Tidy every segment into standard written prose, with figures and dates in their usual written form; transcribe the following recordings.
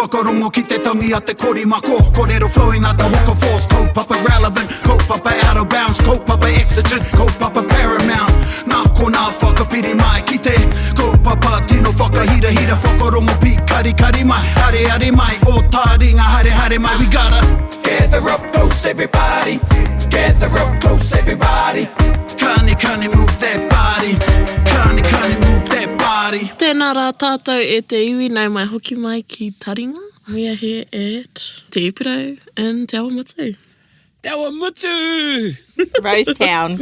whakarongo ki te tangi a te korimako. Kōrero flowing out the hook of force. Kaupapa relevant, kaupapa out of bounds, kaupapa exigent, kaupapa paramount. Nā ko nā whakapiri mai ki te kaupapa tino whakahira hira whakarongo pi kari kari mai. Hare hare mai, o Taringa hare hare mai. We gotta gather up close everybody, gather up close everybody. Kani move that body, kani move that body. Tēnā rā tātou e te iwi nei mai hoki mai ki Taringa. We are here at Te Ipirau in Te Awa Mutu. Te Awa Mutu! Rosetown.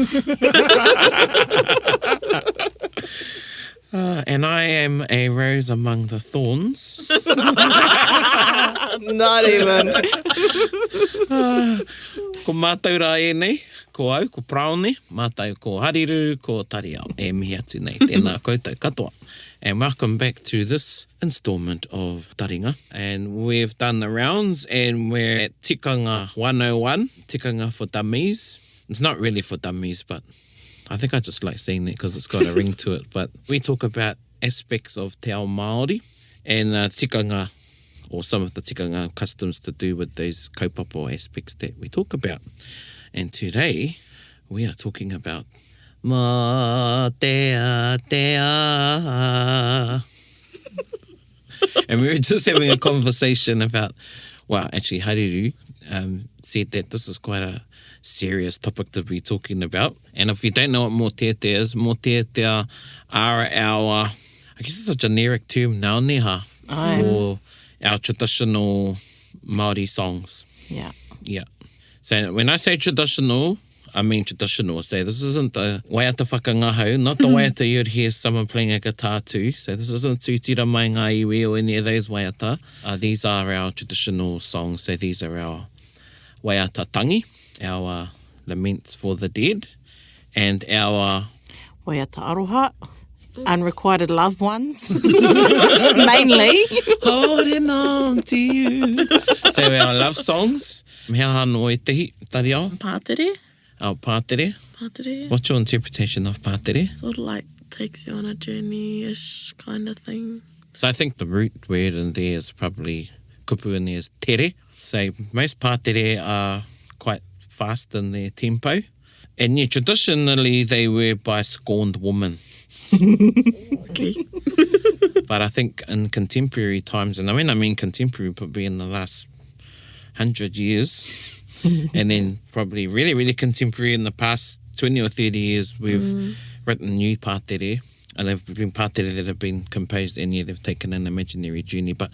And I am a rose among the thorns. Not even. Ko mātou rā e nei, ko au, ko Paraone, mātou ko Hariru, ko Tariao, e mihi atu nei, tēnā koutou katoa. And welcome back to this instalment of Taringa. And we've done the rounds and we're at Tikanga 101, Tikanga for Dummies. It's not really for dummies, but I think I just like saying that because it's got a ring to it. But we talk about aspects of te ao Māori and tikanga, or some of the tikanga customs to do with those kaupapa aspects that we talk about. And today we are talking about Mōteatea. And we were just having a conversation about, well, actually Hariru said that this is quite a serious topic to be talking about. And if you don't know what Mōteatea is, Mōteatea are our, I guess it's a generic term now, neha, for our traditional Māori songs. Yeah. Yeah. So when I say traditional, I mean traditional. So this isn't the waiata whakangahau, not the waiata you'd hear someone playing a guitar to. So this isn't tūtira mai ngā iwi or any of those waiata. These are our traditional songs. So these are our waiata tangi, our laments for the dead, and our Waiata aroha, unrequited loved ones, mainly. Holding on to you. So our love songs. Mea hano e tehi, Tariao? Pātere. Our pātere. Pātere. What's your interpretation of pātere? Sort of like takes you on a journey-ish kind of thing. So I think the root word in there is probably, kupu in there is tere. So most pātere are quite fast in their tempo. And yeah, traditionally they were by scorned women. Okay. But I think in contemporary times, and I mean contemporary probably in the last 100 years, and then probably really, really contemporary in the past 20 or 30 years, we've written new pātere, and they've been pātere that have been composed, and yeah, they've taken an imaginary journey. But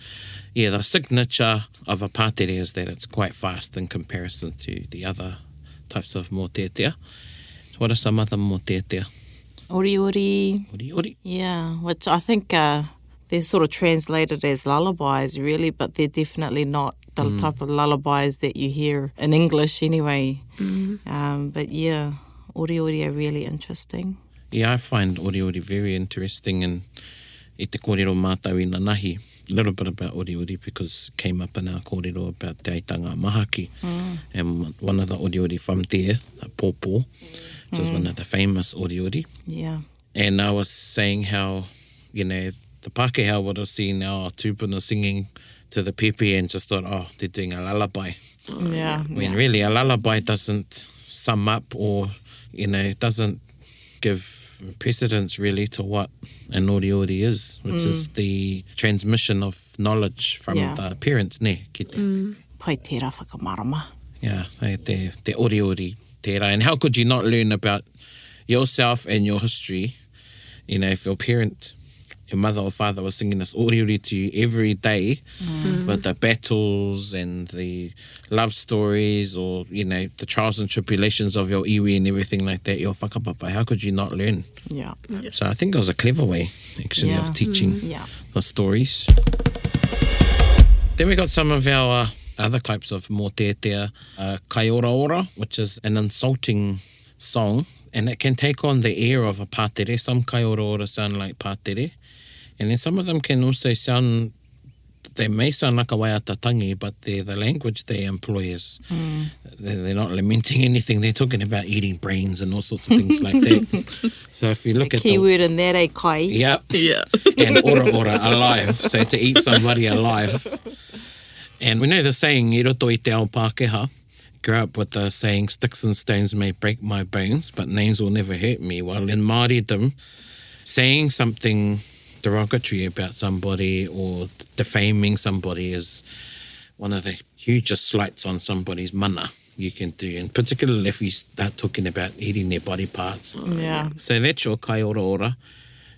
yeah, the signature of a pātere is that it's quite fast in comparison to the other types of mōteatea. What are some other mōteatea? Ori ori. Ori ori. Yeah, which I think they're sort of translated as lullabies really, but they're definitely not the type of lullabies that you hear in English anyway. But yeah, ori ori are really interesting. Yeah, I find ori ori very interesting, and i te kōrero mātau i nanahi. A little bit about ori ori because it came up in our kōrero about te aitanga mahaki. And one of the ori ori from there, a pōpō, which is one of the famous ori ori. Yeah. And I was saying how, you know, the Pākehā would have seen our tūpuna singing to the pepe and just thought, oh, they're doing a lullaby. Yeah. When really a lullaby doesn't sum up or, you know, doesn't give precedence really to what an ori ori is, which is the transmission of knowledge from the parents, ne, ki te. Pai tērā whakamarama. Yeah, te ori ori tērā. And how could you not learn about yourself and your history, you know, if your parent, your mother or father was singing this ori ori to you every day with the battles and the love stories or, you know, the trials and tribulations of your iwi and everything like that, your whakapapa, how could you not learn? Yeah. So I think it was a clever way, actually, of teaching the stories. Then we got some of our other types of mōteatea, kaiora, which is an insulting song, and it can take on the air of a pātere. Some kaiora sound like pātere, and then some of them can also sound, they may sound like a waiata tangi, but the language they employ is, they're not lamenting anything, they're talking about eating brains and all sorts of things like that. So if you look at key word in there, kai. Yep. Yeah. And ora, alive. So to eat somebody alive. And we know the saying, I roto I te ao Pākehā, grew up with the saying, sticks and stones may break my bones, but names will never hurt me. Well, in Māoridom, saying something derogatory about somebody or defaming somebody is one of the hugest slights on somebody's mana you can do, and particularly if you start talking about eating their body parts. Yeah. So that's your kaioroora.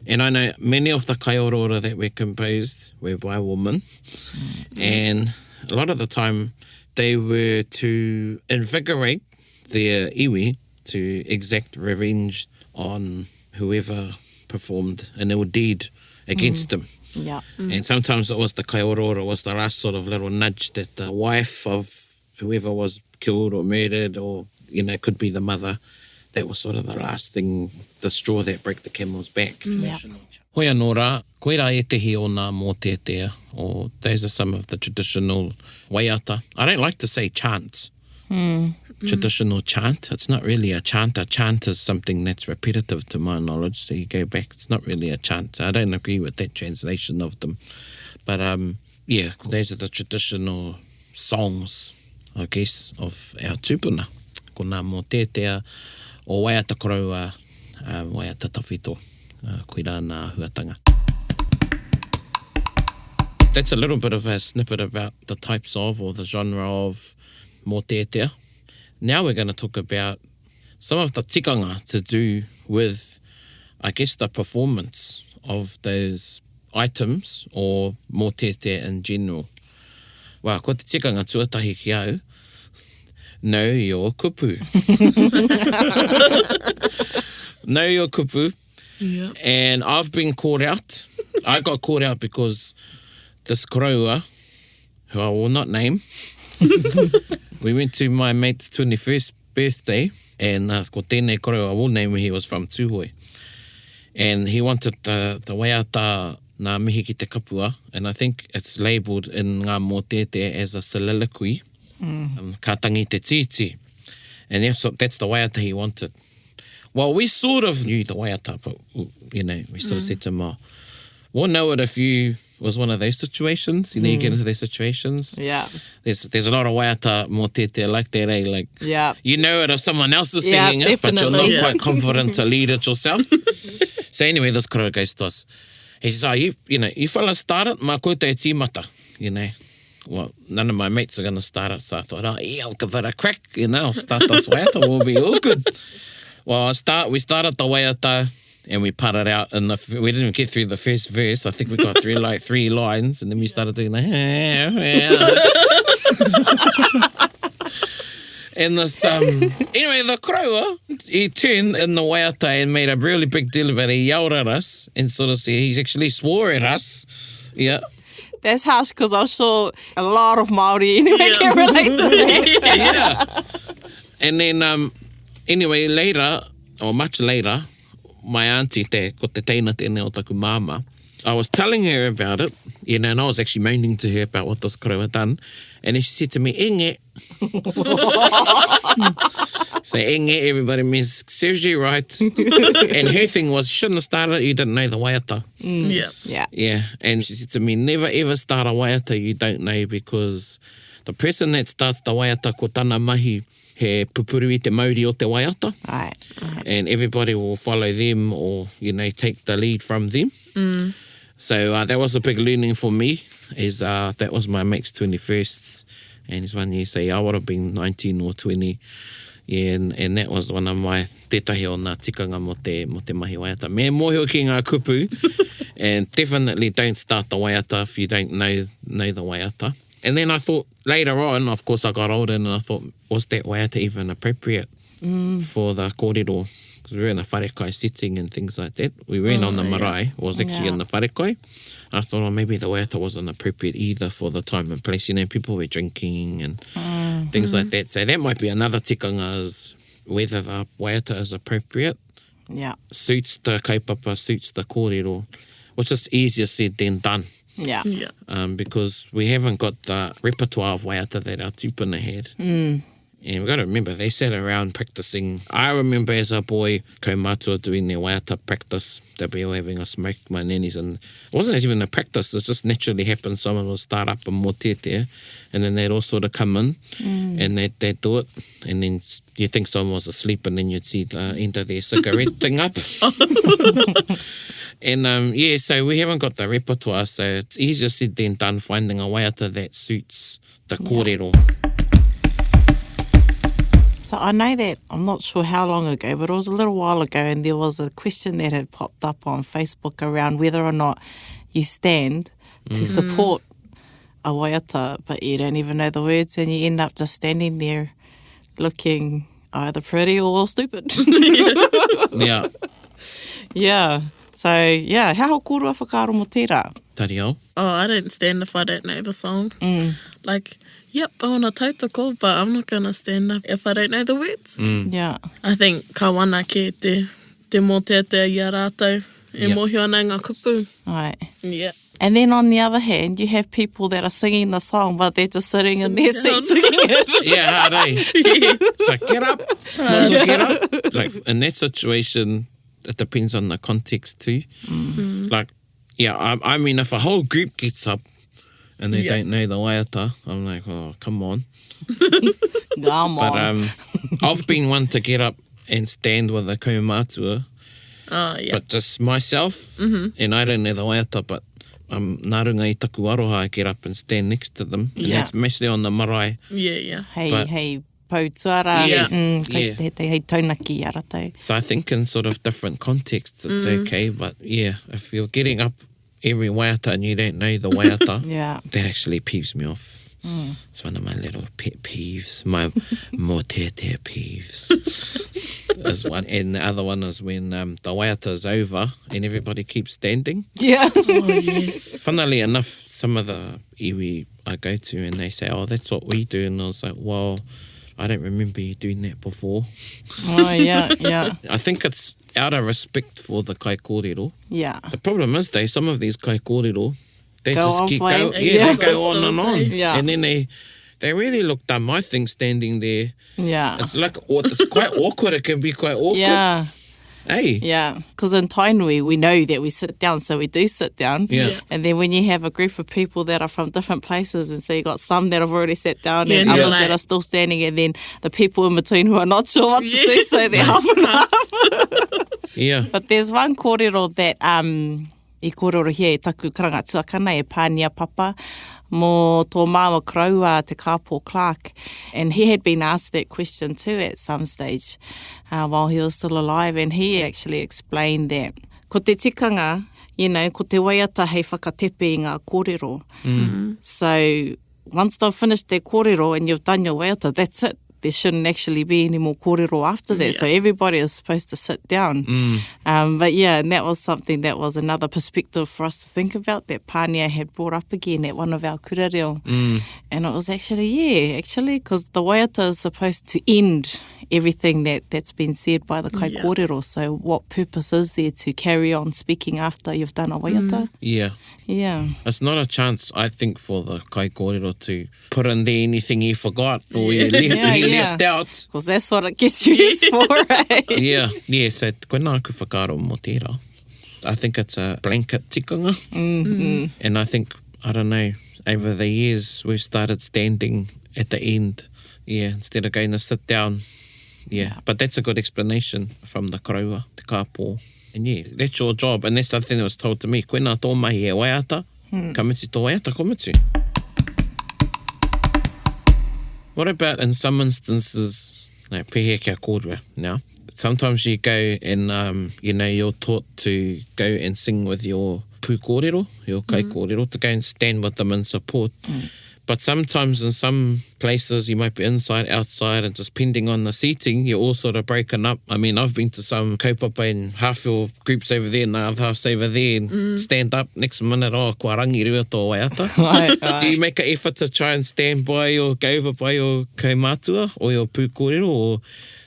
And I know many of the kaioroora that were composed were by women, and a lot of the time they were to invigorate their iwi to exact revenge on whoever performed an ill deed against them. Yeah. And sometimes it was the kaioroora, was the last sort of little nudge that the wife of whoever was killed or murdered, or, you know, could be the mother, that was sort of the last thing, the straw that broke the camel's back. Yeah. Hoi anō rā, koe rā e tehi o nā Mōteatea, or those are some of the traditional waiata. I don't like to say chants. Traditional chant. It's not really a chant. A chant is something that's repetitive to my knowledge. So you go back, it's not really a chant. So I don't agree with that translation of them. But yeah, those are the traditional songs, I guess, of our tūpuna. Ko nā Mōteatea o waiata koroua, waiata tawhito, koe rā nā huatanga. That's a little bit of a snippet about the types of, or the genre of, Mōteatea. Now we're going to talk about some of the tikanga to do with, I guess, the performance of those items or Mōteatea in general. Wā, ko te tikanga tuatahi ki au, know your kupu. Know your kupu. Yeah. And I've been caught out. I got caught out because this koroua, who I will not name, we went to my mate's 21st birthday, and ko tēnei koroua, I will name where he was from, Tūhoi. And he wanted the waiata nā mihi ki te kapua, and I think it's labelled in ngā Mōteatea as a soliloquy, ka tangi te titi. And that's the waiata he wanted. Well, we sort of knew the waiata, but, you know, we sort of said to him, oh, we'll know it if you was one of those situations. You know, you get into those situations. Yeah. There's a lot of waiata Mōteatea like that, eh? Like, Yeah. you know it if someone else is singing it, but you're not definitely. quite confident to lead it yourself. So anyway, this koroua goes to us. He says, you fellas start it, mā koe te tīmata, you know. Well, none of my mates are going to start it, so I thought, I'll give it a crack, you know, I'll start this waiata, we'll be all good. Well, we started the waiata, and we put it out, and we didn't even get through the first verse. I think we got through like 3 lines, and then we started doing and this, anyway, the koroua, he turned in the waiata and made a really big deal of it. He yelled at us and sort of said, he actually swore at us. Yeah. That's harsh, because I'm sure a lot of Māori anyway can relate to that. Yeah. And then, anyway, later, or much later, my auntie ko te teina tēnei o taku māma, I was telling her about it, you know, and I was actually moaning to her about what this koroua done, and then she said to me, enge. So enge, everybody means, serves you right. And her thing was, shouldn't have started, you didn't know the waiata. Yeah. Yeah. Yeah, and she said to me, never ever start a waiata you don't know, because the person that starts the waiata ko tana mahi, he pupuru I te mauri o te waiata. Right. And everybody will follow them, or, you know, take the lead from them. So that was a big learning for me, is that was my mate's 21st, and he's 1 year, so I would have been 19 or 20. Yeah, and that was one of my tētahi o nā tikanga mo te mahi waiata. Me mōhio ki ngā kupu, and definitely don't start the waiata if you don't know the waiata. And then I thought, later on, of course I got older, and I thought, was that waiata even appropriate for the kōrero? Because we were in a wharekai setting and things like that. We weren't on the marae, it was actually in the wharekai. I thought, maybe the waiata wasn't appropriate either for the time and place. You know, people were drinking and things like that. So that might be another tikanga, is whether the waiata is appropriate. Yeah. Suits the kaupapa, suits the kōrero, which is easier said than done. Yeah. Yeah. Because we haven't got the repertoire of waiata that our tūpuna had. And we've got to remember, they sat around practicing. I remember as a boy, kaumātua doing their waiata practice. They'd be all having a smoke, my nannies. And it wasn't even a practice. It just naturally happened. Someone would start up in Mōteatea, and then they'd all sort of come in, and they'd do it. And then you think someone was asleep, and then you'd see the end of their cigarette thing up. And so we haven't got the repertoire, so it's easier said than done finding a waiata that suits the kōrero. So I know that, I'm not sure how long ago, but it was a little while ago, and there was a question that had popped up on Facebook around whether or not you stand to support a waiata, but you don't even know the words, and you end up just standing there looking either pretty or stupid. Yeah. Yeah. So, yeah, how kōrua whakaaro mō tērā? Tariao. Oh, I don't stand if I don't know the song. Like, yep, I want to tautoko, but I'm not going to stand up if I don't know the words. Yeah. I think ka wanake te Mōteatea i a rātou e mohi ana ngā kupu. Right. Yeah. And then on the other hand, you have people that are singing the song, but they're just sitting in their seats singing it. Yeah, hard, So get up. Get up. Like, in that situation, it depends on the context too. Like, I mean, if a whole group gets up and they don't know the waiata, I'm like, oh, come on. Come But on. I've been one to get up and stand with a kaumātua, but just myself, and I don't know the waiata, but nā runga I taku aroha, I get up and stand next to them, and that's mostly on the marae. Yeah. Hei pautuara. Hei taunaki i a rātou. So I think in sort of different contexts it's okay, but if you're getting up every waiata and you don't know the waiata, that actually peeves me off. It's one of my little pet peeves, my Mōteatea peeves. Is one, and the other one is when the waiata is over and everybody keeps standing. Yeah. Oh, yes. Funnily enough, some of the iwi I go to and they say, oh, that's what we do, and I was like, well, I don't remember you doing that before. Oh, yeah. I think it's out of respect for the kai kōrero. Yeah. The problem is, though, some of these kai kōrero, they Go just on keep playing. going. Yeah, they go on and on. Yeah. And then they really look dumb, I think, standing there. Yeah. It's like, it's quite awkward. It can be quite awkward. Yeah. Hey. Yeah, because in Tainui, we know that we sit down, so we do sit down. Yeah. And then when you have a group of people that are from different places, and so you got some that have already sat down and others that are still standing, and then the people in between who are not sure what to do, so they're half and half. Yeah. But there's one kōrero that I kōrero here e taku karanga tuakana e pānia papa mō tō māua kraua te kāpō Clark. And he had been asked that question too at some stage while he was still alive. And he actually explained that ko te tikanga, ko te waiata hei whakatepe i ngā kōrero. So once they've finished their kōrero and you've done your waiata, that's it. There shouldn't actually be any more kōrero after that. So everybody is supposed to sit down. But and that was something that was another perspective for us to think about that Pānia had brought up again at one of our kōrero. And it was actually, because the waiata is supposed to end everything that's been said by the kai kōrero. So what purpose is there to carry on speaking after you've done a waiata? Yeah. It's not a chance, I think, for the kai kōrero to put in there anything he forgot or he left out. Because that's what it gets used for, right? So koe nā ku whakaaro mō tērā. I think it's a blanket tikanga. And I think, I don't know, over the years we've started standing at the end, instead of going to sit down. But that's a good explanation from the kraua, te kāpō. And that's your job. And that's something that was told to me. Koe nā tō mahi e waiata, ka miti tō waiata, ko miti. What about in some instances, pehe kia kōrua now? Sometimes you go and, you're taught to go and sing with your pū kōrero, your kai kōrero, to go and stand with them in support. But sometimes in some places you might be inside, outside, and just depending on the seating, you're all sort of broken up. I mean, I've been to some kaupapa and half your group's over there and the other half's over there and stand up next minute, kua rangirua tō waiata. Right. Do you make an effort to try and stand by or go over by your kaumātua or your pū kōrero, or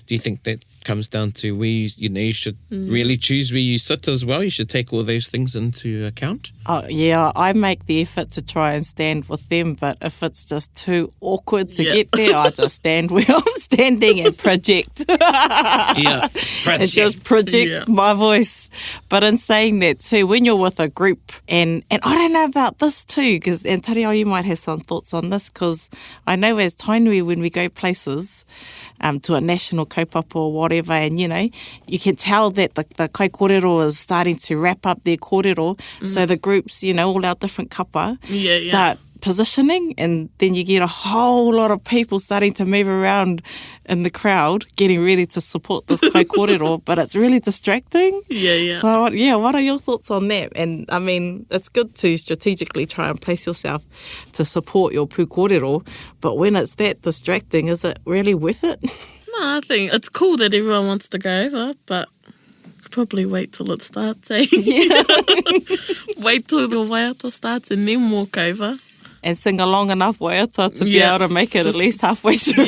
do you think that comes down to where you should really choose where you sit as well? You should take all those things into account. Oh, yeah, I make the effort to try and stand with them, but if it's just too awkward to get there, I just stand where I'm standing and project. Yeah, And just project my voice. But in saying that too, when you're with a group, and I don't know about this too, and Tariao, you might have some thoughts on this, because I know as tainui, when we go places, to a national kaupapa or whatever, and you can tell that the kai kōrero is starting to wrap up their kōrero. So the groups, all our different kapa start positioning, and then you get a whole lot of people starting to move around in the crowd, getting ready to support this kai kōrero, but it's really distracting. So, what are your thoughts on that? And, I mean, it's good to strategically try and place yourself to support your pū kōrero, but when it's that distracting, is it really worth it? No, I think it's cool that everyone wants to go over, but probably wait till it starts, eh? Wait till the waiata starts and then walk over. And sing a long enough waiata to be able to make it at least halfway through.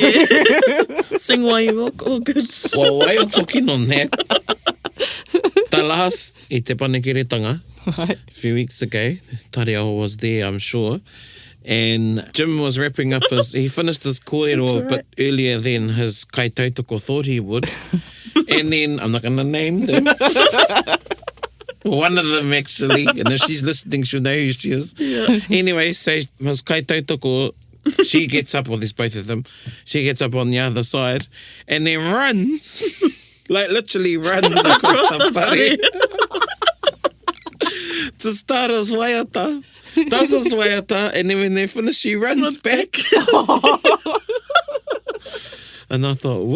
Sing while you walk, all good. Well, while you're talking on that, the last I te panekiretanga, a few weeks ago, Tariao was there, I'm sure, and Jim was wrapping up he finished his kōrero a bit earlier than his kai tautoko thought he would. And then, I'm not going to name them. One of them, actually. And if she's listening, she'll know who she is. Anyway, so his kai tautoko, she gets up, well, there's both of them. She gets up on the other side and then runs, like literally runs across the whare to start his waiata. Does his waiata, and then when they finish, she runs back. And I thought,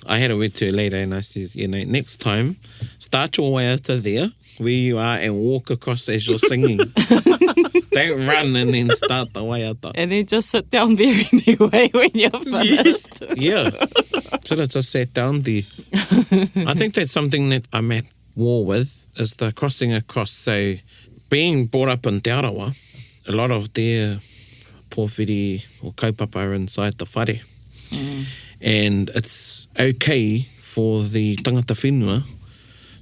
I had a word to her later, and I says, next time, start your waiata there, where you are, and walk across as you're singing. Don't run and then start the waiata. And then just sit down there anyway when you're finished. Yeah. Should have just sat down there. I think that's something that I'm at war with, is the crossing across. So, being brought up in Te Arawa, a lot of their pōwhiri or kaupapa are inside the whare. And it's okay for the tangata whenua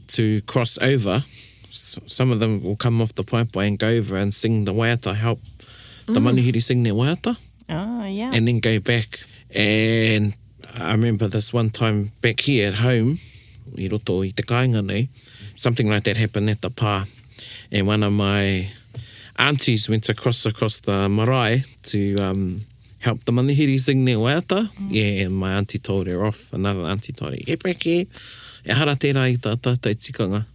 to cross over. Some of them will come off the paipai and go over and sing the waiata, help the manihiri sing their waiata. Oh, yeah. And then go back. And I remember this one time back here at home, I roto I Tikanga nei, something like that happened at the pā. And one of my aunties went across the marae to help the manihiri sing their waiata. Yeah, and my auntie told her off. Another auntie told her, e peke, e hara tērā I tā tātai tikanga.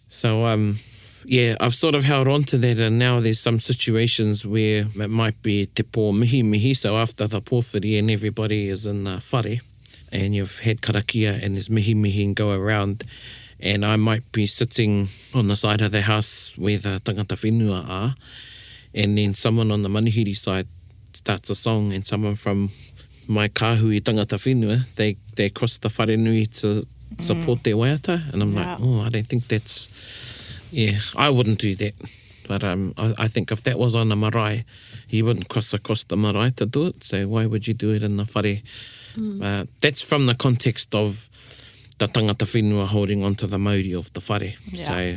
So, I've sort of held on to that, and now there's some situations where it might be te pō mihi, so after the pōwhiri and everybody is in the whare, and you've had karakia and there's mihi and go around, and I might be sitting on the side of the house where the tangata whenua are, and then someone on the manihiri side starts a song, and someone from my kāhui tangata whenua, they cross the whare nui to support their waiata, and I'm like, I don't think that's, I wouldn't do that. But I think if that was on a marae, he wouldn't cross across the marae to do it, so why would you do it in the whare? That's from the context of the tangata whenua holding onto the mauri of the whare. So,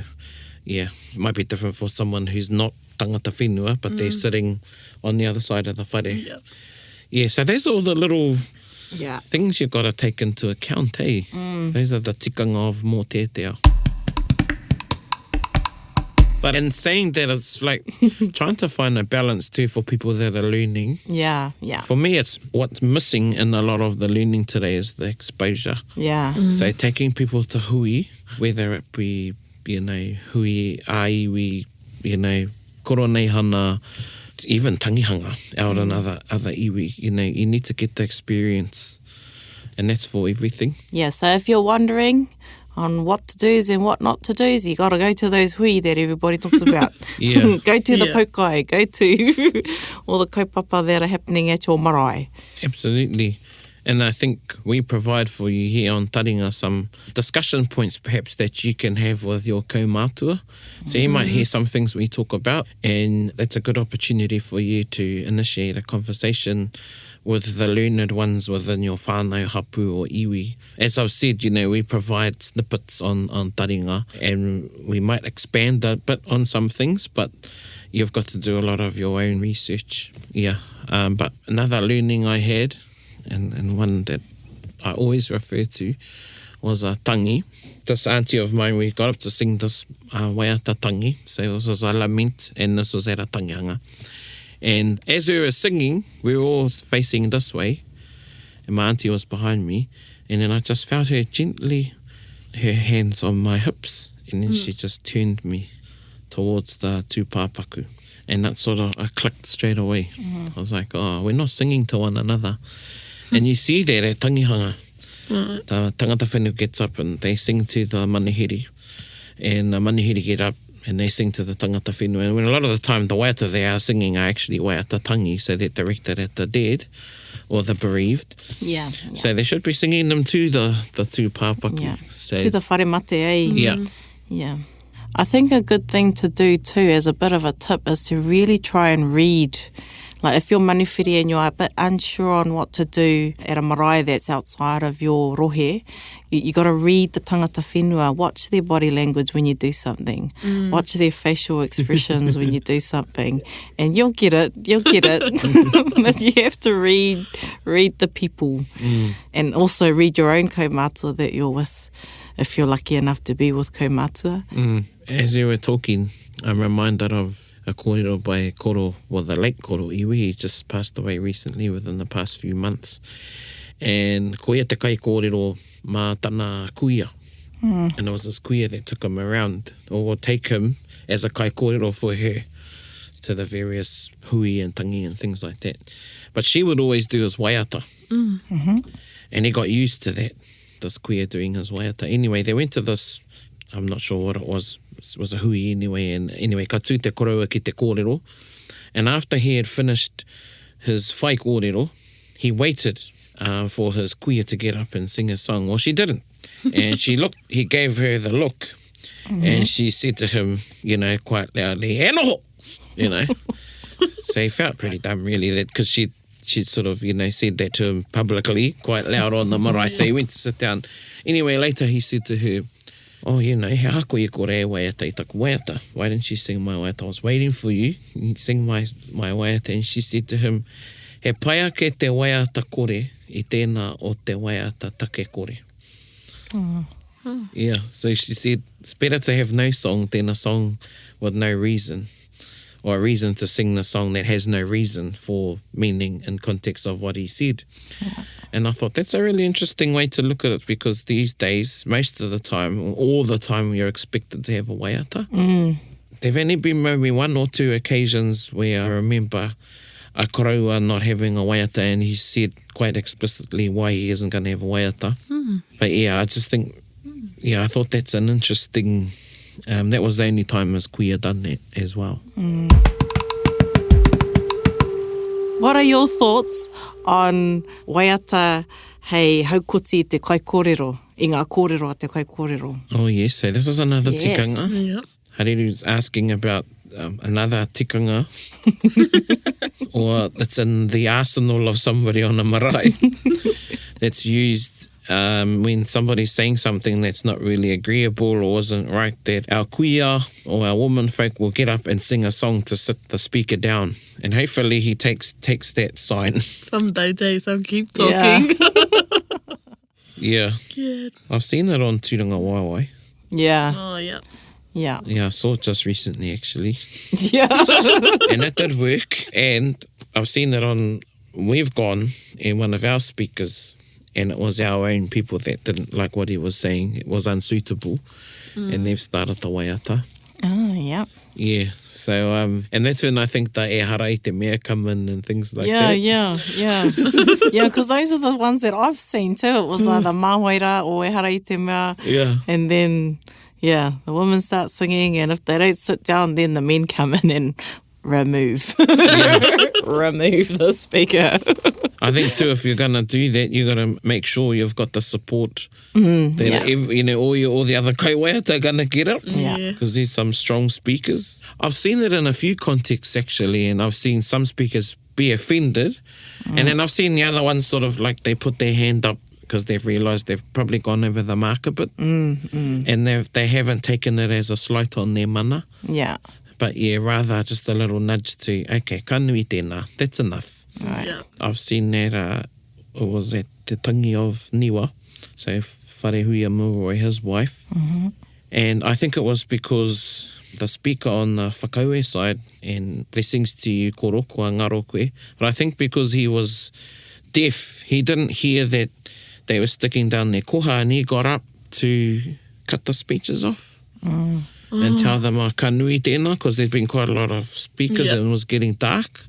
it might be different for someone who's not tangata whenua, but they're sitting on the other side of the whare. So there's all the little things you've got to take into account, eh? Those are the tikanga of Mōteatea. But in saying that, it's like trying to find a balance too for people that are learning. Yeah. For me, it's what's missing in a lot of the learning today is the exposure. So taking people to hui, whether it be, hui, aiwi, koronei hana, even tangihanga out in other iwi, you need to get the experience, and that's for everything. So if you're wondering on what to do's and what not to do's, you got to go to those hui that everybody talks about. Go to the paukai, go to all the kaupapa that are happening at your marae. Absolutely. And I think we provide for you here on Taringa some discussion points perhaps that you can have with your kaumātua. So you might hear some things we talk about, and that's a good opportunity for you to initiate a conversation with the learned ones within your whānau, hapu or iwi. As I've said, we provide snippets on Taringa, and we might expand a bit on some things, but you've got to do a lot of your own research. But another learning I had and one that I always refer to was a tangi. This auntie of mine, we got up to sing this waiata tangi. So this was a lament, and this was at a tangihanga. And as we were singing, we were all facing this way, and my auntie was behind me, and then I just felt her gently, her hands on my hips, and then she just turned me towards the tūpāpaku. And that sort of, I clicked straight away. I was like, oh, we're not singing to one another. And you see that at tangihanga. The tangata whenua gets up and they sing to the manihiri. And the manihiri get up and they sing to the tangata whenua. And when a lot of the time the waiata they are singing are actually waiata tangi, so they're directed at the dead or the bereaved. Yeah. So they should be singing them to the tūpāpaku. Yeah. So, To the whare mate, eh? yeah. Yeah. I think a good thing to do too, as a bit of a tip, is to really try and read. Like if you're maniwhiri and you're a bit unsure on what to do at a marae that's outside of your rohe, you got to read the tangata whenua, watch their body language when you do something, watch their facial expressions when you do something, and you'll get it. But you have to read the people, and also read your own kaumātua that you're with, if you're lucky enough to be with kaumātua. As you were talking, I'm reminded of a kōrero by Koro, well, the late Koro Iwi. He just passed away recently within the past few months. And ko ia te kai kōrero mā tana kuia. And it was this kuia that took him around, or take him as a kai kōrero for her to the various hui and tangi and things like that. But she would always do his waiata. And he got used to that, this kuia doing his waiata. Anyway, they went to this, I'm not sure what it was a hui anyway, and anyway, ka tū te koroua ki te kōrero. And after he had finished his whai kōrero, he waited for his kuia to get up and sing a song. Well, she didn't. And he gave her the look, and she said to him, quite loudly, e noho, So he felt pretty dumb, really, that because she sort of, said that to him publicly, quite loud on the marae. So he went to sit down. Anyway, later he said to her, oh, he hako I ko re waiata I taku waiata. Why didn't you sing my waiata? I was waiting for you. You sing my waiata. And she said to him, he paia ke te waiata kore I tēnā o te waiata take kore. Yeah, so she said, it's better to have no song than a song with no reason, or a reason to sing the song that has no reason for meaning and context of what he said. And I thought that's a really interesting way to look at it, because these days, most of the time, or all the time, you're expected to have a waiata. There've only been maybe one or two occasions where I remember a koroua not having a waiata, and he said quite explicitly why he isn't going to have a waiata. But yeah, I just think, I thought that's an interesting, that was the only time his kuia done that as well. What are your thoughts on waiata hei haukoti te kai kōrero, I ngā kōrero a te kai kōrero? Oh yes, so this is another tikanga. Yep. Hariru's asking about another tikanga, or that's in the arsenal of somebody on a marae that's used when somebody's saying something that's not really agreeable or isn't right, that our kuia or our woman folk will get up and sing a song to sit the speaker down. And hopefully he takes that sign. Some days I'll keep talking. Yeah. Good. I've seen it on Tūranga Waiwai. Yeah. Oh, yeah. Yeah. Yeah, I saw it just recently, actually. Yeah. And it did work. And I've seen it on, we've gone in one of our speakers, and it was our own people that didn't like what he was saying. It was unsuitable. And they've started the waiata. Oh, yeah. Yeah, so, and that's when I think the e hara I te mea come in and things like that. Yeah. Yeah, because those are the ones that I've seen too. It was either māwaira or e hara I te mea. Yeah. And then, the women start singing, and if they don't sit down, then the men come in and remove the speaker. I think too, if you're going to do that, you got to make sure you've got the support that all the other kaiwaiata are going to get up. Yeah. Because there's some strong speakers. I've seen it in a few contexts actually, and I've seen some speakers be offended, and then I've seen the other ones sort of like they put their hand up because they've realised they've probably gone over the mark a bit, and they haven't taken it as a slight on their mana. Yeah. But rather just a little nudge to, okay, ka nui tēnā, that's enough. Right. Yeah. I've seen that it was at Te Tangi of Niwa, so Wharehuia Mulroy, his wife. And I think it was because the speaker on the whakaue side, and blessings to you, kōrero, kua ngaro koe, but I think because he was deaf, he didn't hear that they were sticking down their koha, and he got up to cut the speeches off and tell them, ka nui tēnā, because there's been quite a lot of speakers and it was getting dark.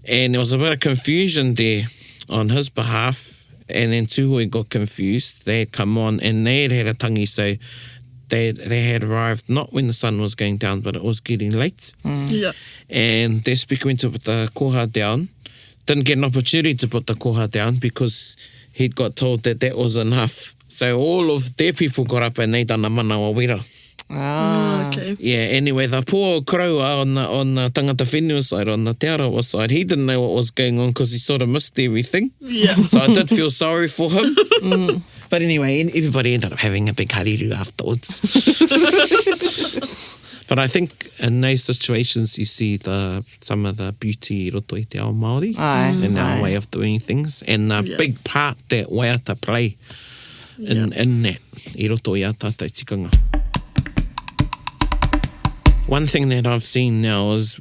And there was a bit of confusion there on his behalf, and then Tūhoi got confused. They had come on and they had a tangi, so they had arrived not when the sun was going down, but it was getting late. And their speaker went to put the koha down, didn't get an opportunity to put the koha down because he'd got told that that was enough. So all of their people got up and they done a manawa wera. Okay. Yeah, anyway, the poor Kraua on the tangata whenua side, on the Te Arawa side, he didn't know what was going on because he sort of missed everything. So I did feel sorry for him. But anyway, everybody ended up having a big hariru afterwards. But I think in those situations you see some of the beauty I roto i te ao Māori and our way of doing things, and the big part that waiata play in that I roto i a tātou tikanga. One thing that I've seen now is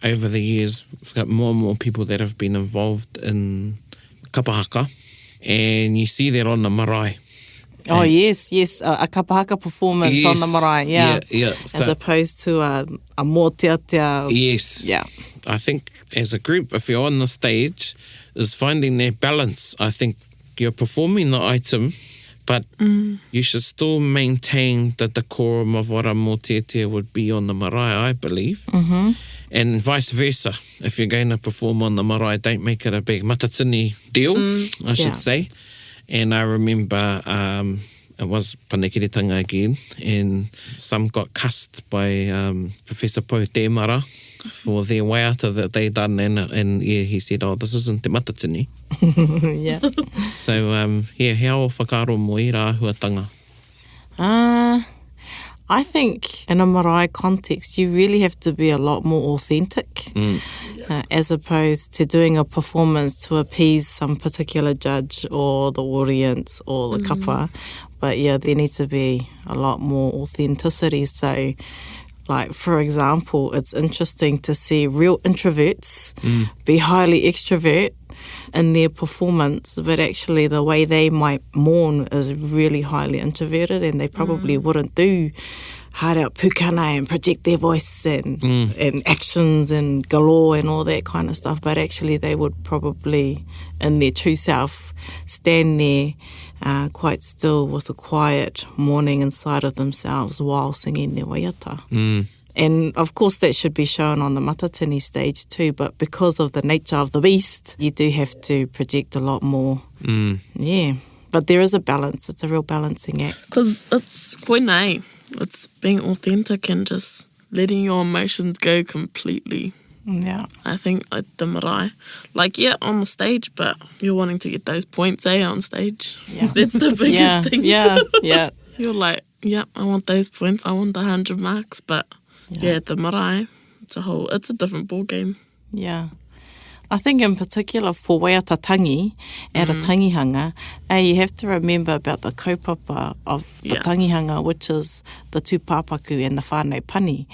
over the years, we've got more and more people that have been involved in kapahaka, and you see that on the marae. Oh, yes, a kapahaka performance on the marae, So, as opposed to a Mōteatea. Yes. Yeah. I think as a group, if you're on the stage, is finding that balance. I think you're performing the item, but you should still maintain the decorum of what a Mōteatea would be on the marae, I believe. And vice versa. If you're going to perform on the marae, don't make it a big matatini deal, I should say. And I remember it was panekiretanga again, and some got cussed by Professor Pou Tēmara for their waiata that they done, and he said, oh, this isn't te matatini. So, how whakaro mo I rā huatanga? I think in a marae context, you really have to be a lot more authentic as opposed to doing a performance to appease some particular judge or the audience or the kapa. But yeah, there needs to be a lot more authenticity. So, like, for example, it's interesting to see real introverts be highly extrovert in their performance, but actually the way they might mourn is really highly introverted, and they probably wouldn't do hard out pukana and project their voice and actions and galore and all that kind of stuff, but actually they would probably, in their true self, stand there quite still with a quiet mourning inside of themselves while singing their waiata. And of course that should be shown on the matatini stage too, but because of the nature of the beast, you do have to project a lot more. Yeah, but there is a balance. It's a real balancing act. Because it's koinei. It's being authentic and just letting your emotions go completely. Yeah. I think the marae. Like, on the stage, but you're wanting to get those points, on stage. Yeah. That's the biggest thing. Yeah. You're like, I want those points. I want the 100 marks, but the marae, it's a different ball game. Yeah. I think in particular for waiata tangi at a tangihanga, you have to remember about the kaupapa of the tangihanga, which is the tūpāpaku and the whānau pani.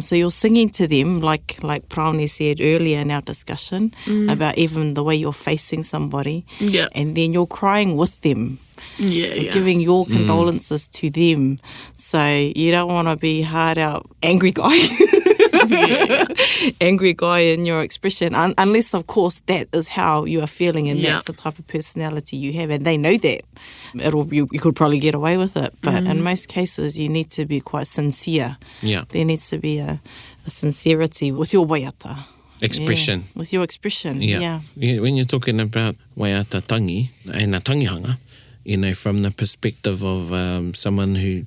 So you're singing to them, like Paraone said earlier in our discussion, about even the way you're facing somebody, and then you're crying with them. Giving your condolences to them. So you don't want to be hard out angry guy. Angry guy in your expression, unless of course that is how you are feeling and that's the type of personality you have, and they know that. You could probably get away with it, but in most cases you need to be quite sincere. There needs to be a sincerity with your waiata. Expression. With your expression, When you're talking about waiata tangi and a tangihanga, from the perspective of someone who,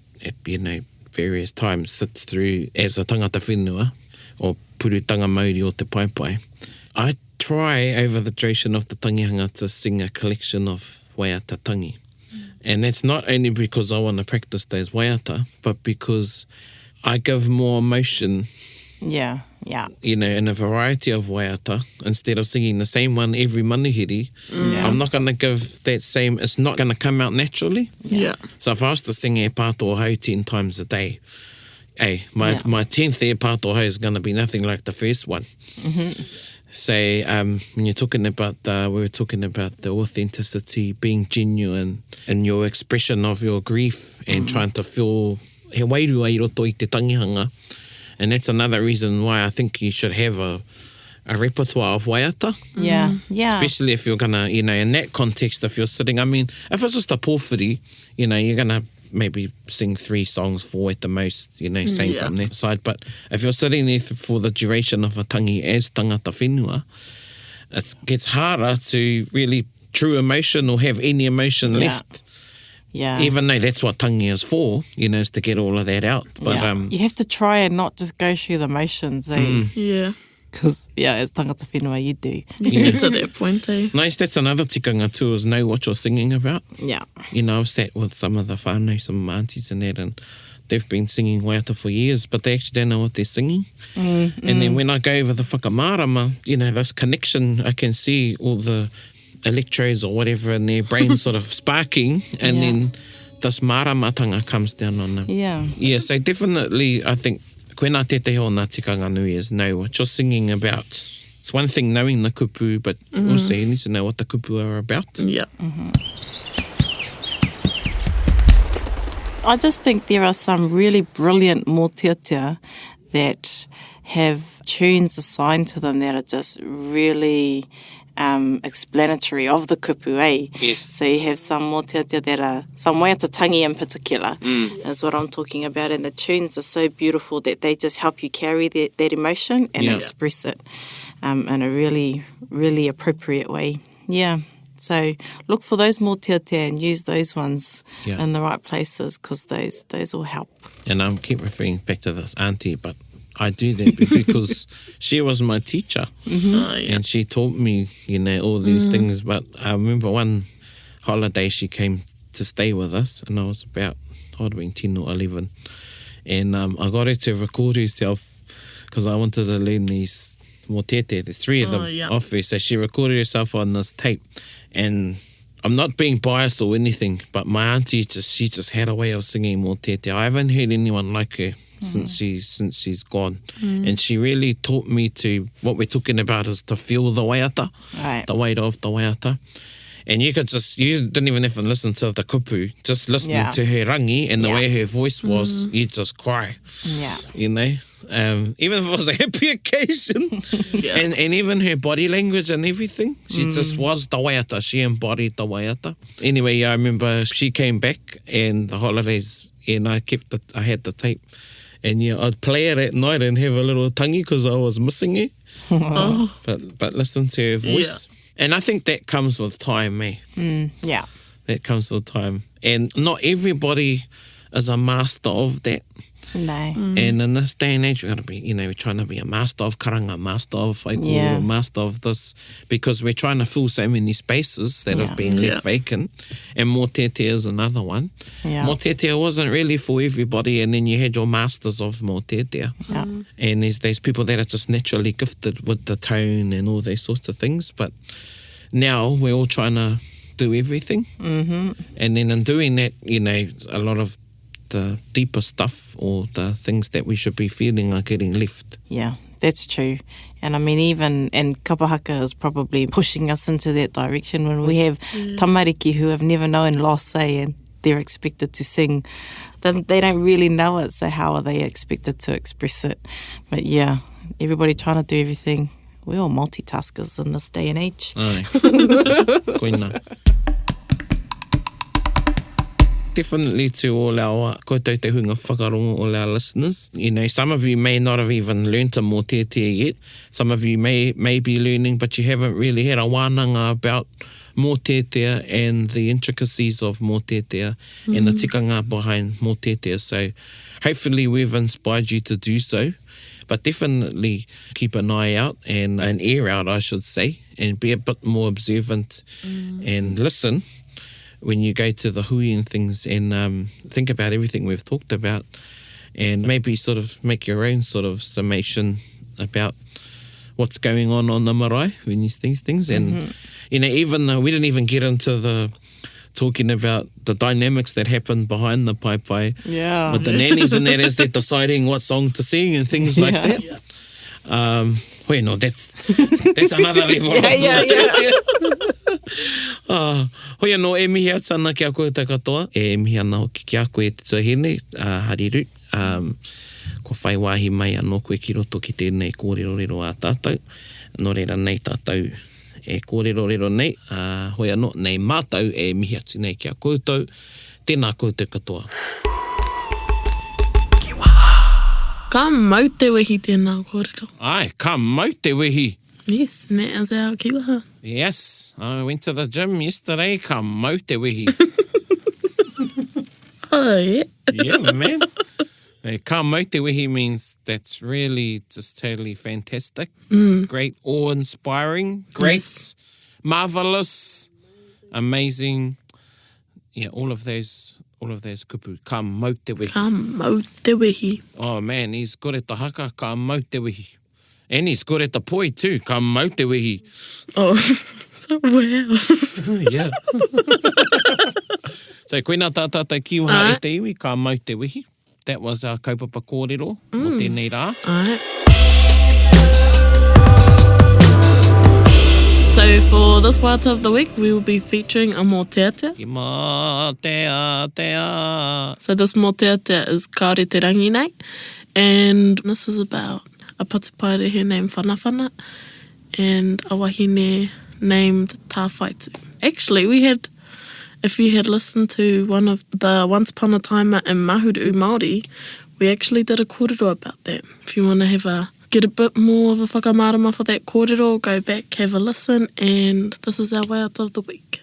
various times sits through as a tangata whenua or purutanga mauri o te paipai, I try over the duration of the tangihanga to sing a collection of waiata tangi. And that's not only because I want to practice those waiata, but because I give more emotion Yeah, yeah. You know, in a variety of waiata, instead of singing the same one every manihiri, I'm not going to give that same, it's not going to come out naturally. Yeah. So if I was to sing e pātoa hau 10 times a day, my 10th e pātoa hau is going to be nothing like the first one. So when you're talking about, we were talking about the authenticity, being genuine in your expression of your grief and trying to feel he wairua I roto I te tangihanga. And that's another reason why I think you should have a repertoire of waiata. Yeah, yeah. Especially if you're going to, you know, in that context, if you're sitting, I mean, if it's just a pōwhiri, you know, you're going to maybe sing 3 songs, 4 at the most, you know, same from that side. But if you're sitting there for the duration of a tangi as tangata whenua, it gets harder to really true emotion or have any emotion left. Yeah. Even though that's what tangi is for, you know, is to get all of that out. But you have to try and not just go through the motions, eh? Yeah. Because, as tangata whenua, you do. You get to that point, eh? nice, that's another tikanga too, is know what you're singing about. Yeah. You know, I've sat with some of the whānau, some aunties and that, and they've been singing waiata for years, but they actually don't know what they're singing. And then when I go over the whakamārama, you know, this connection, I can see all the electrodes or whatever in their brain sort of sparking, and then this māramatanga comes down on them. Yeah. Yeah, so definitely, I think, koe nā tētei o nā tikanga nui is know what you're singing about. It's one thing knowing the kupu, but also you need to know what the kupu are about. Yeah. I just think there are some really brilliant mōteatea that have tunes assigned to them that are just really explanatory of the kupu, eh? Yes. So you have some mōteatea that are, some waiata tangi in particular, is what I'm talking about, and the tunes are so beautiful that they just help you carry that emotion and express it in a really, really appropriate way. Yeah. So look for those mōteatea and use those ones in the right places, because those will help. And I keep referring back to this auntie, but I do that because she was my teacher. And she taught me, you know, all these things. But I remember one holiday she came to stay with us, and I was about, I would have been 10 or 11. And I got her to record herself because I wanted to learn these mōteatea. There's 3 of them off her. So she recorded herself on this tape. And I'm not being biased or anything, but my auntie, she just had a way of singing mōteatea. I haven't heard anyone like her since she's gone. And she really taught me to, what we're talking about is to feel the waiata, the weight of the waiata. And you didn't even have to listen to the kupu, just listening to her rangi and the way her voice was, you'd just cry. Yeah. You know? Even if it was a happy occasion. And even her body language and everything, she just was the waiata. She embodied the waiata. Anyway, I remember she came back and the holidays, and I had the tape. And I'd play it at night and have a little tangi because I was missing her. But listen to her voice. And I think that comes with time, eh? That comes with time. And not everybody is a master of that. No. And in this day and age, we're going to be, you know, we're trying to be a master of karanga, master of whaikōrero, master of this, because we're trying to fill so many spaces that have been left vacant. And Mōteatea is another one. Mōteatea wasn't really for everybody, and then you had your masters of Mōteatea. And there's people that are just naturally gifted with the tone and all those sorts of things. But now we're all trying to do everything. And then in doing that, you know, a lot of the deeper stuff or the things that we should be feeling are getting left. Yeah, that's true. And I mean, and kapahaka is probably pushing us into that direction when we have tamariki who have never known loss, say, and they're expected to sing. They don't really know it, so how are they expected to express it? But yeah, everybody trying to do everything. We're all multitaskers in this day and age. Aye. Koina. Definitely to all our koutou te hunga whakarongo, all our listeners. You know, some of you may not have even learnt a mōteatea yet. Some of you may be learning, but you haven't really had a wānanga about mōteatea and the intricacies of mōteatea and the tikanga behind mōteatea. So hopefully we've inspired you to do so. But definitely keep an eye out and an ear out, I should say, and be a bit more observant and listen when you go to the hui and things, and think about everything we've talked about, and maybe sort of make your own sort of summation about what's going on the marae when you see these things. And, you know, even though we didn't even get into the talking about the dynamics that happen behind the pai Yeah. with the nannies and that as they're deciding what song to sing and things like that. Well, no, that's another level. Hoi no, e mihi atana ki a koe te katoa, e mihi ana hoki ki a koe te tahine, Hariru. Ko whai wāhi mai anō koe ki roto ki tēnei kōrerorero a tātou. Nō reira nei tātou e kōrerorero nei, hoi anō, nei mātou e mihi ati nei ki a koutou. Tēnā koe te katoa. Ka mau te wehi tēnā kōrero. Ai, ka mau te wehi. Yes, and that is our kiwaha. Yes, I went to the gym yesterday, ka mau te wehi. Oh, yeah. Yeah, man. Ka mau te wehi means that's really just totally fantastic. Great, awe-inspiring, great, marvellous, amazing. Yeah, all of those kupu. Ka mau te wehi. Ka mau te wehi. Oh man, he's good at the haka, ka mau te wehi. And he's good at the poi too, ka mau te wehi. Oh, so wow. Yeah. So koina tātātai kiwaha e te iwi, ka mau te wehi. That was our kaupapa kōrero, o tēnei rā. Alright. So for this part of the week, we will be featuring a Mōteatea. Ki Mōteatea. So this Mōteatea is kaore te rangi nei, and this is about a patupaerehe named Whanawhana and a wahine named Tāwhaitu. Actually, if you had listened to one of the Once Upon a Time in Mahuru Māori, we actually did a kōrero about that. If you want to get a bit more of a whakamārama for that kōrero, go back, have a listen, and this is our way out of the week.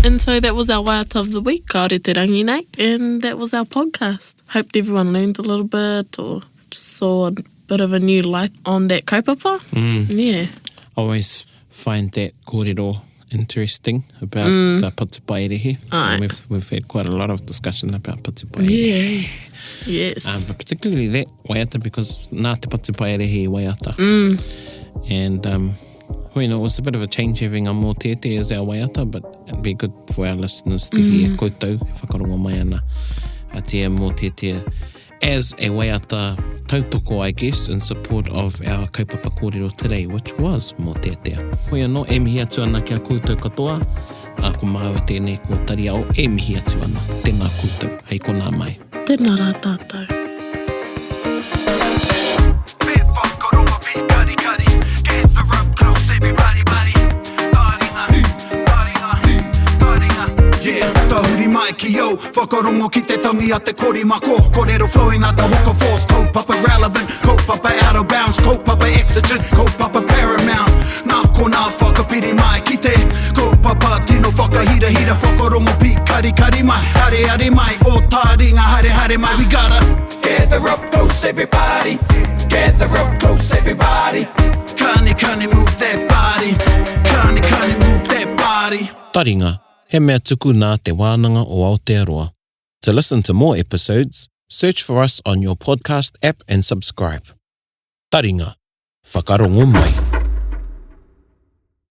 And so that was our waiata of the week, kaore te rangi nei, and that was our podcast. Hope everyone learned a little bit or just saw a bit of a new light on that kaupapa. Yeah. Always find that kōrero interesting about the patupaerehe. We've had quite a lot of discussion about patupaerehe. Yeah. Yes. But particularly that waiata, because nā te patupaerehe waiata. And it was a bit of a change having a Mōteatea as our waiata, but it'd be good for our listeners to hear koutou, whakarongo mai ana, a te Mōteatea as a waiata tautoko, I guess, in support of our kaupapa kōrero today, which was Mōteatea. Hoi anō, e mihi atu ana kia koutou katoa, ko māua tēnei ko Tariao, e mihi atu ana, tēnā koutou, hei kona mai. Tēnā rā tātou. Ki o, whakarongo ki te tangi a te korimako, kōrero flowing out the hook of force, kaupapa relevant, kaupapa out of bounds, kaupapa exigent, kaupapa paramount. Nā kona whakapiri mai ki te, kaupapa tino whakahira whakarongo pi kari mai, hare mai, o Taringa hare mai. We gotta gather up close everybody, gather up close everybody. Kani move that body, kani move that body. Taringa. He mea tuku nā te wānanga o Aotearoa. To listen to more episodes, search for us on your podcast app and subscribe. Taringa, whakarongo mai.